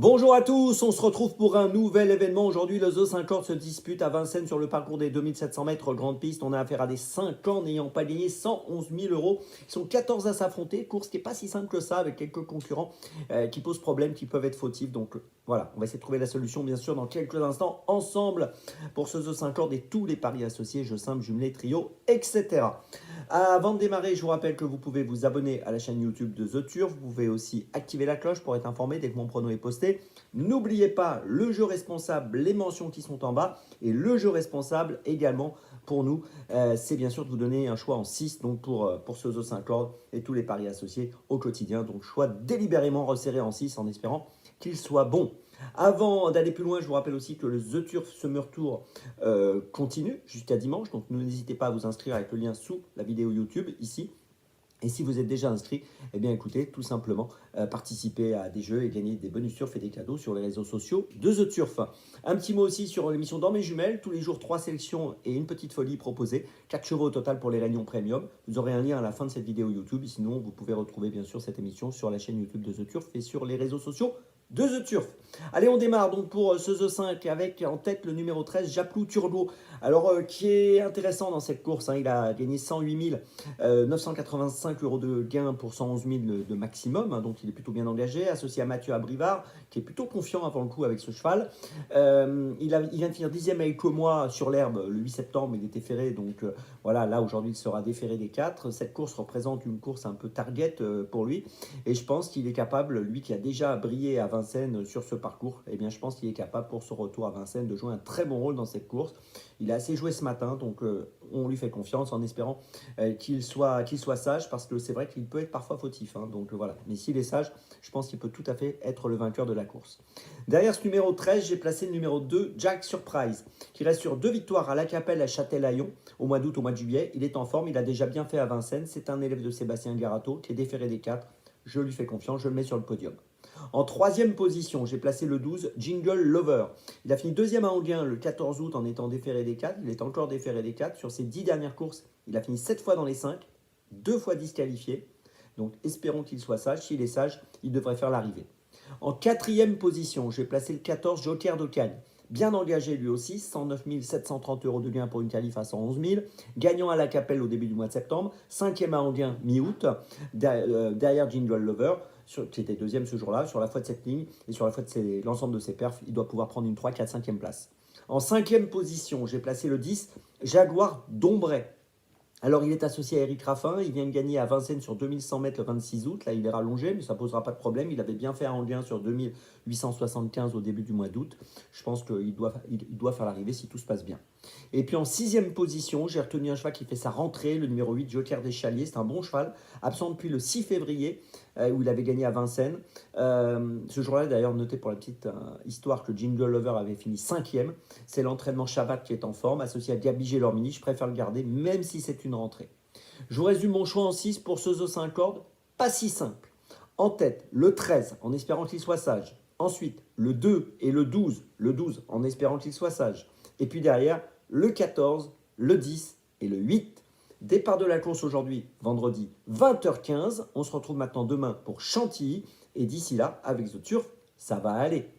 Bonjour à tous, on se retrouve pour un nouvel événement. Aujourd'hui, le The 50 se dispute à Vincennes sur le parcours des 2700 mètres grande piste. On a affaire à des 5 ans n'ayant pas gagné 111 000 euros. Ils sont 14 à s'affronter. Course qui n'est pas si simple que ça avec quelques concurrents qui posent problème, qui peuvent être fautifs. Donc voilà, on va essayer de trouver la solution bien sûr dans quelques instants ensemble pour ce The 50 et tous les paris associés, jeux simples, jumelés, trio, etc. Avant de démarrer, je vous rappelle que vous pouvez vous abonner à la chaîne YouTube de The Turf. Vous pouvez aussi activer la cloche pour être informé dès que mon prono est posté. N'oubliez pas le jeu responsable, les mentions qui sont en bas. Et le jeu responsable également pour nous, c'est bien sûr de vous donner un choix en 6 donc pour ce The 50 et tous les paris associés au quotidien. Donc choix délibérément resserré en 6 en espérant qu'il soit bon. Avant d'aller plus loin, je vous rappelle aussi que le The Turf Summer Tour continue jusqu'à dimanche. Donc n'hésitez pas à vous inscrire avec le lien sous la vidéo YouTube ici. Et si vous êtes déjà inscrit, eh bien écoutez, tout simplement, participez à des jeux et gagner des bonus turf et des cadeaux sur les réseaux sociaux de The Turf. Un petit mot aussi sur l'émission Dans mes jumelles. Tous les jours, 3 sélections et une petite folie proposée. 4 chevaux au total pour les réunions premium. Vous aurez un lien à la fin de cette vidéo YouTube. Sinon, vous pouvez retrouver bien sûr cette émission sur la chaîne YouTube de The Turf et sur les réseaux sociaux de The Turf. Allez, on démarre donc pour ce The 5 avec en tête le numéro 13, Japlou Turbo. Alors, qui est intéressant dans cette course, hein, il a gagné 108 985 euros de gain pour 111 000 de maximum, hein, donc il est plutôt bien engagé, associé à Mathieu Abrivard, qui est plutôt confiant avant le coup avec ce cheval. Il vient de finir 10e avec moi sur l'herbe le 8 septembre, il était ferré, donc voilà, là aujourd'hui il sera déféré des 4. Cette course représente une course un peu target pour lui, et je pense qu'il est capable, lui qui a déjà brillé à Vincennes sur ce parcours, eh bien je pense qu'il est capable pour ce retour à Vincennes de jouer un très bon rôle dans cette course. Il a assez joué ce matin, donc on lui fait confiance en espérant qu'il soit sage, parce que c'est vrai qu'il peut être parfois fautif, hein, donc voilà. Mais s'il est sage, je pense qu'il peut tout à fait être le vainqueur de la course. Derrière ce numéro 13, j'ai placé le numéro 2, Jack Surprise, qui reste sur 2 victoires à La Capelle, à Châtelaillon, au mois d'août, au mois de juillet. Il est en forme, il a déjà bien fait à Vincennes. C'est un élève de Sébastien Garato qui est déféré des 4. Je lui fais confiance, je le mets sur le podium. En 3e position, j'ai placé le 12, Jingle Lover. Il a fini 2e à Anguin le 14 août en étant déféré des 4. Il est encore déféré des 4. Sur ses 10 dernières courses, il a fini 7 fois dans les 5, 2 fois disqualifié. Donc espérons qu'il soit sage. S'il est sage, il devrait faire l'arrivée. En 4e position, j'ai placé le 14, Joker d'Ocagne. Bien engagé lui aussi, 109 730 euros de gain pour une qualif à 111 000. Gagnant à La Capelle au début du mois de septembre. 5e à Anguin mi-août, derrière Jingle Lover, qui était 2e ce jour-là, sur la foi de cette ligne et sur la foi de l'ensemble de ses perfs. Il doit pouvoir prendre une 3, 4, 5e place. En 5e position, j'ai placé le 10, Jaguar d'Ombray. Alors, il est associé à Eric Raffin. Il vient de gagner à Vincennes sur 2100 mètres le 26 août. Là, il est rallongé, mais ça ne posera pas de problème. Il avait bien fait à Anguin sur 2875 au début du mois d'août. Je pense qu'il doit faire l'arrivée si tout se passe bien. Et puis en 6e position, j'ai retenu un cheval qui fait sa rentrée, le numéro 8, Joker des Chaliers. C'est un bon cheval, absent depuis le 6 février, où il avait gagné à Vincennes. Ce jour-là, d'ailleurs, notez pour la petite histoire que Jingle Lover avait fini 5e. C'est l'entraînement Shabbat qui est en forme, associé à Gabi Gélormini. Je préfère le garder, même si c'est une rentrée. Je vous résume mon choix en 6 pour ce The 5 cordes. Pas si simple. En tête, le 13, en espérant qu'il soit sage. Ensuite, le 2 et le 12. Le 12, en espérant qu'il soit sage. Et puis derrière, le 14, le 10 et le 8. Départ de la course aujourd'hui, vendredi 20h15. On se retrouve maintenant demain pour Chantilly. Et d'ici là, avec The Turf, ça va aller.